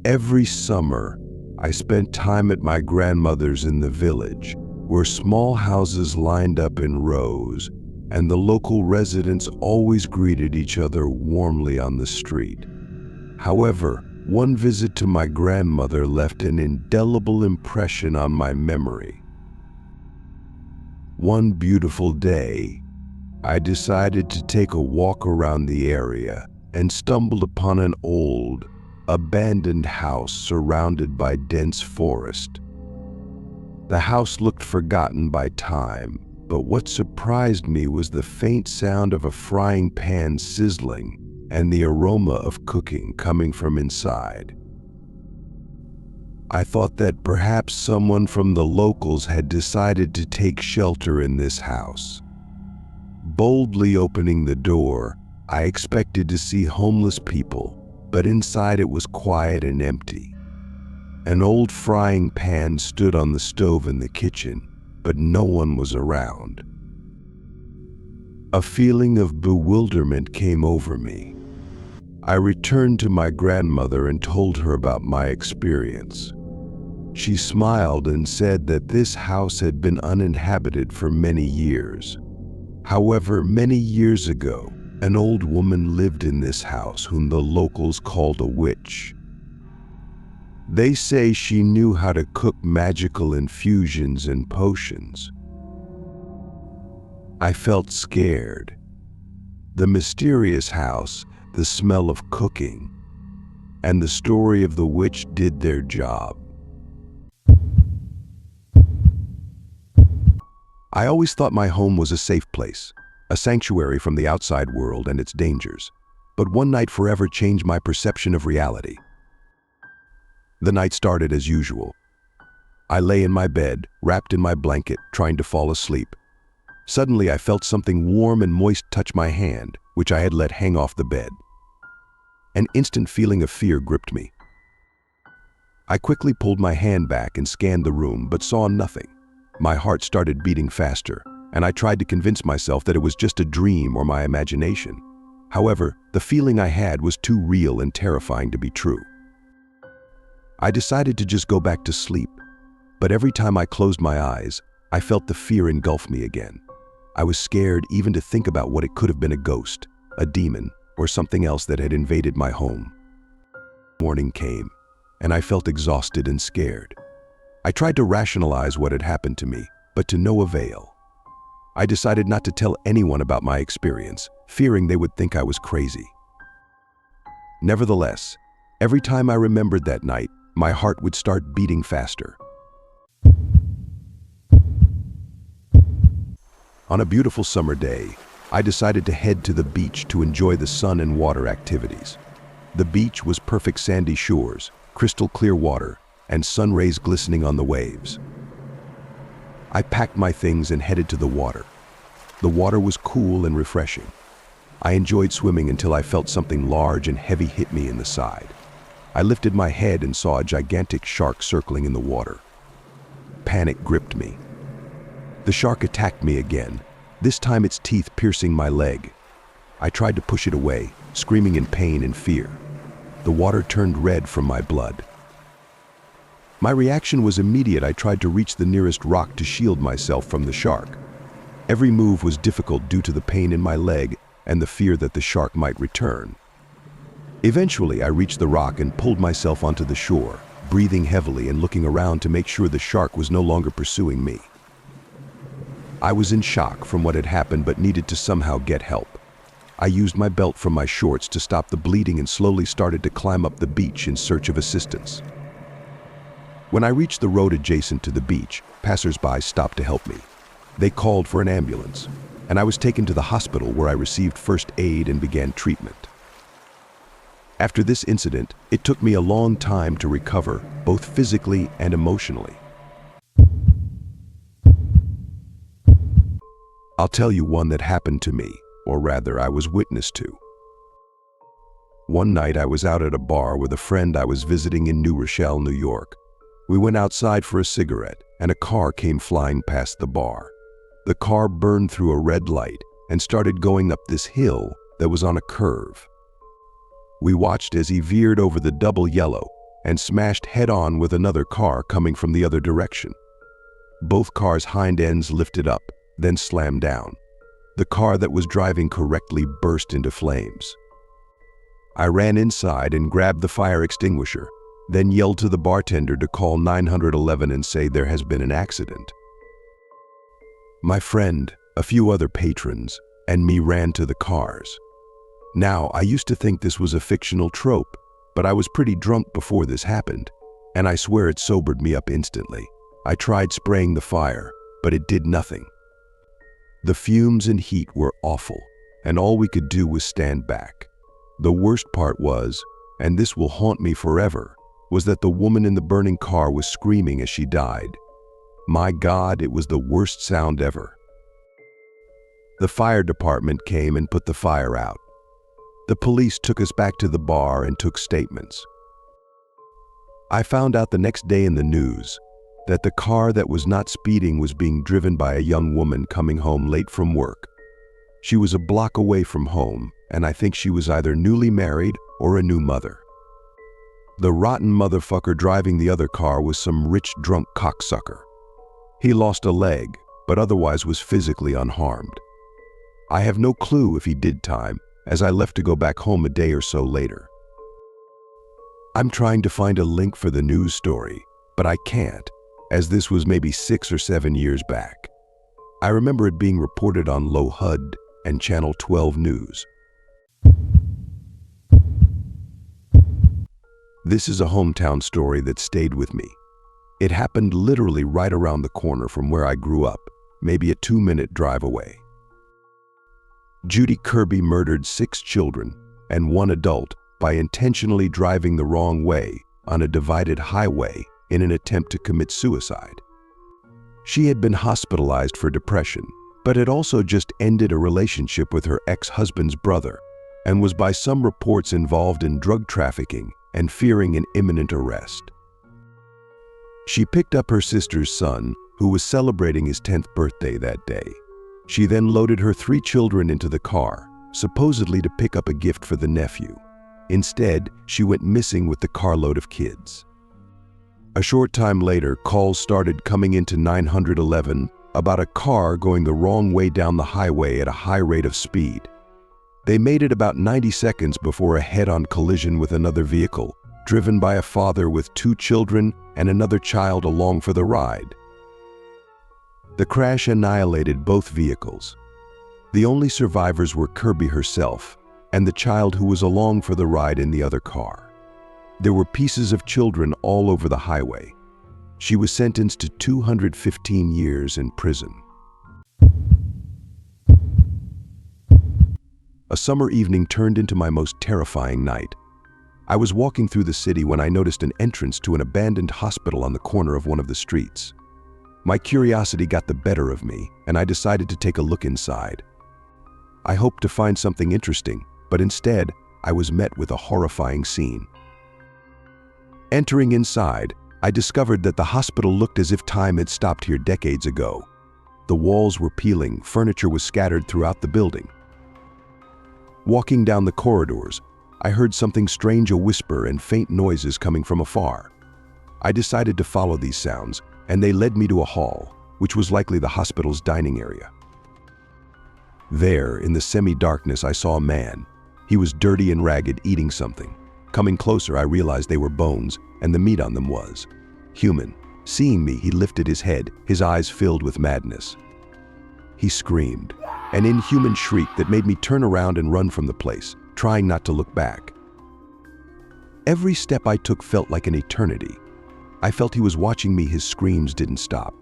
Every summer, I spent time at my grandmother's in the village, where small houses lined up in rows, and the local residents always greeted each other warmly on the street. However, one visit to my grandmother left an indelible impression on my memory. One beautiful day, I decided to take a walk around the area and stumbled upon an old, abandoned house surrounded by dense forest. The house looked forgotten by time, but what surprised me was the faint sound of a frying pan sizzling and the aroma of cooking coming from inside. I thought that perhaps someone from the locals had decided to take shelter in this house. Boldly opening the door, I expected to see homeless people, but inside it was quiet and empty. An old frying pan stood on the stove in the kitchen, but no one was around. A feeling of bewilderment came over me. I returned to my grandmother and told her about my experience. She smiled and said that this house had been uninhabited for many years. However, many years ago, an old woman lived in this house whom the locals called a witch. They say she knew how to cook magical infusions and potions. I felt scared. The mysterious house, the smell of cooking, and the story of the witch did their job. I always thought my home was a safe place, a sanctuary from the outside world and its dangers. But one night forever changed my perception of reality. The night started as usual. I lay in my bed, wrapped in my blanket, trying to fall asleep. Suddenly I felt something warm and moist touch my hand, which I had let hang off the bed. An instant feeling of fear gripped me. I quickly pulled my hand back and scanned the room, but saw nothing. My heart started beating faster, and I tried to convince myself that it was just a dream or my imagination. However, the feeling I had was too real and terrifying to be true. I decided to just go back to sleep, but every time I closed my eyes, I felt the fear engulf me again. I was scared even to think about what it could have been: a ghost, a demon, or something else that had invaded my home. Morning came, and I felt exhausted and scared. I tried to rationalize what had happened to me, but to no avail. I decided not to tell anyone about my experience, fearing they would think I was crazy. Nevertheless, every time I remembered that night, my heart would start beating faster. On a beautiful summer day, I decided to head to the beach to enjoy the sun and water activities. The beach was perfect sandy shores, crystal clear water, and sun rays glistening on the waves. I packed my things and headed to the water. The water was cool and refreshing. I enjoyed swimming until I felt something large and heavy hit me in the side. I lifted my head and saw a gigantic shark circling in the water. Panic gripped me. The shark attacked me again, this time its teeth piercing my leg. I tried to push it away, screaming in pain and fear. The water turned red from my blood. My reaction was immediate. I tried to reach the nearest rock to shield myself from the shark. Every move was difficult due to the pain in my leg and the fear that the shark might return. Eventually, I reached the rock and pulled myself onto the shore, breathing heavily and looking around to make sure the shark was no longer pursuing me. I was in shock from what had happened but needed to somehow get help. I used my belt from my shorts to stop the bleeding and slowly started to climb up the beach in search of assistance. When I reached the road adjacent to the beach, passers-by stopped to help me. They called for an ambulance, and I was taken to the hospital where I received first aid and began treatment. After this incident, it took me a long time to recover, both physically and emotionally. I'll tell you one that happened to me, or rather I was witness to. One night I was out at a bar with a friend I was visiting in New Rochelle, New York. We went outside for a cigarette, and a car came flying past the bar. The car burned through a red light and started going up this hill that was on a curve. We watched as he veered over the double yellow, and smashed head-on with another car coming from the other direction. Both cars' hind ends lifted up, then slammed down. The car that was driving correctly burst into flames. I ran inside and grabbed the fire extinguisher, then yelled to the bartender to call 911 and say there has been an accident. My friend, a few other patrons, and me ran to the cars. Now, I used to think this was a fictional trope, but I was pretty drunk before this happened, and I swear it sobered me up instantly. I tried spraying the fire, but it did nothing. The fumes and heat were awful, and all we could do was stand back. The worst part was, and this will haunt me forever, was that the woman in the burning car was screaming as she died. My God, it was the worst sound ever. The fire department came and put the fire out. The police took us back to the bar and took statements. I found out the next day in the news that the car that was not speeding was being driven by a young woman coming home late from work. She was a block away from home, and I think she was either newly married or a new mother. The rotten motherfucker driving the other car was some rich drunk cocksucker. He lost a leg, but otherwise was physically unharmed. I have no clue if he did time, as I left to go back home a day or so later. I'm trying to find a link for the news story, but I can't, as this was maybe 6 or 7 years back. I remember it being reported on Low HUD and Channel 12 News. This is a hometown story that stayed with me. It happened literally right around the corner from where I grew up, maybe a 2-minute drive away. Judy Kirby murdered 6 children and 1 adult by intentionally driving the wrong way on a divided highway in an attempt to commit suicide. She had been hospitalized for depression, but had also just ended a relationship with her ex-husband's brother and was by some reports involved in drug trafficking and fearing an imminent arrest. She picked up her sister's son, who was celebrating his 10th birthday that day. She then loaded her 3 children into the car, supposedly to pick up a gift for the nephew. Instead, she went missing with the carload of kids. A short time later, calls started coming into 911 about a car going the wrong way down the highway at a high rate of speed. They made it about 90 seconds before a head-on collision with another vehicle, driven by a father with 2 children and another child along for the ride. The crash annihilated both vehicles. The only survivors were Kirby herself and the child who was along for the ride in the other car. There were pieces of children all over the highway. She was sentenced to 215 years in prison. A summer evening turned into my most terrifying night. I was walking through the city when I noticed an entrance to an abandoned hospital on the corner of one of the streets. My curiosity got the better of me, and I decided to take a look inside. I hoped to find something interesting, but instead, I was met with a horrifying scene. Entering inside, I discovered that the hospital looked as if time had stopped here decades ago. The walls were peeling, furniture was scattered throughout the building. Walking down the corridors, I heard something strange, a whisper and faint noises coming from afar. I decided to follow these sounds, and they led me to a hall, which was likely the hospital's dining area. There, in the semi-darkness, I saw a man. He was dirty and ragged, eating something. Coming closer, I realized they were bones, and the meat on them was human. Seeing me, he lifted his head, his eyes filled with madness. He screamed, an inhuman shriek that made me turn around and run from the place, trying not to look back. Every step I took felt like an eternity. I felt he was watching me. His screams didn't stop.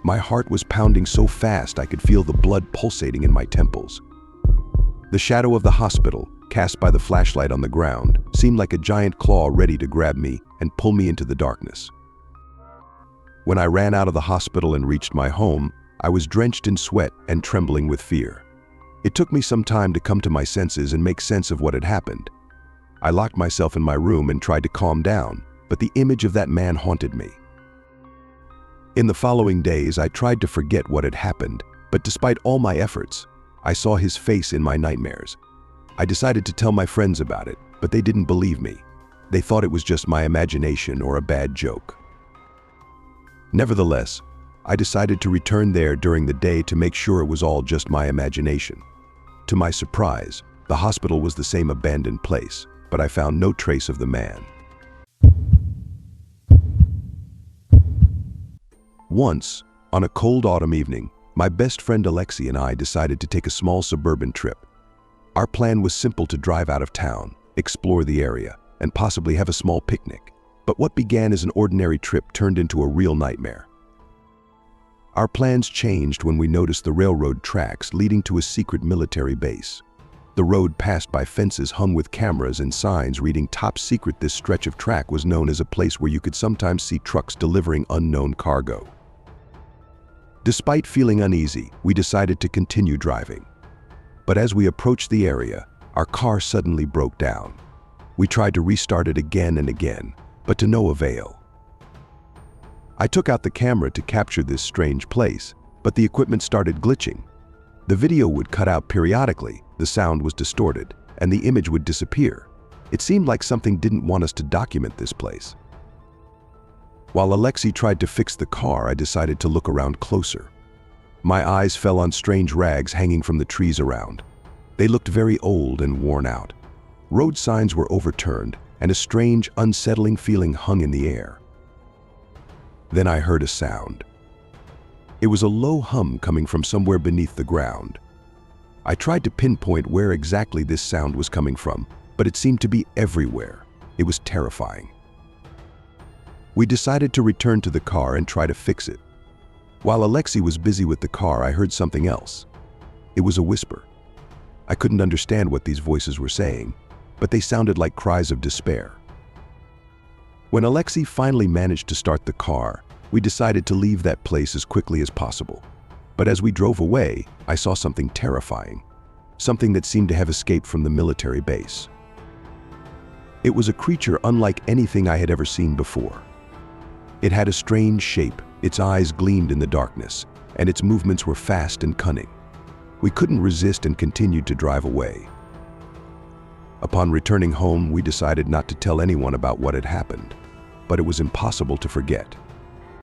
My heart was pounding so fast I could feel the blood pulsating in my temples. The shadow of the hospital, cast by the flashlight on the ground, seemed like a giant claw ready to grab me and pull me into the darkness. When I ran out of the hospital and reached my home, I was drenched in sweat and trembling with fear. It took me some time to come to my senses and make sense of what had happened. I locked myself in my room and tried to calm down, but the image of that man haunted me. In the following days, I tried to forget what had happened, but despite all my efforts, I saw his face in my nightmares. I decided to tell my friends about it, but they didn't believe me. They thought it was just my imagination or a bad joke. Nevertheless, I decided to return there during the day to make sure it was all just my imagination. To my surprise, the hospital was the same abandoned place, but I found no trace of the man. Once, on a cold autumn evening, my best friend Alexei and I decided to take a small suburban trip. Our plan was simple: to drive out of town, explore the area, and possibly have a small picnic. But what began as an ordinary trip turned into a real nightmare. Our plans changed when we noticed the railroad tracks leading to a secret military base. The road passed by fences hung with cameras and signs reading "Top Secret." This stretch of track was known as a place where you could sometimes see trucks delivering unknown cargo. Despite feeling uneasy, we decided to continue driving. But as we approached the area, our car suddenly broke down. We tried to restart it again and again, but to no avail. I took out the camera to capture this strange place, but the equipment started glitching. The video would cut out periodically, the sound was distorted, and the image would disappear. It seemed like something didn't want us to document this place. While Alexei tried to fix the car, I decided to look around closer. My eyes fell on strange rags hanging from the trees around. They looked very old and worn out. Road signs were overturned, and a strange, unsettling feeling hung in the air. Then I heard a sound. It was a low hum coming from somewhere beneath the ground. I tried to pinpoint where exactly this sound was coming from, but it seemed to be everywhere. It was terrifying. We decided to return to the car and try to fix it. While Alexei was busy with the car, I heard something else. It was a whisper. I couldn't understand what these voices were saying, but they sounded like cries of despair. When Alexei finally managed to start the car, we decided to leave that place as quickly as possible. But as we drove away, I saw something terrifying, something that seemed to have escaped from the military base. It was a creature unlike anything I had ever seen before. It had a strange shape, its eyes gleamed in the darkness, and its movements were fast and cunning. We couldn't resist and continued to drive away. Upon returning home, we decided not to tell anyone about what had happened, but it was impossible to forget.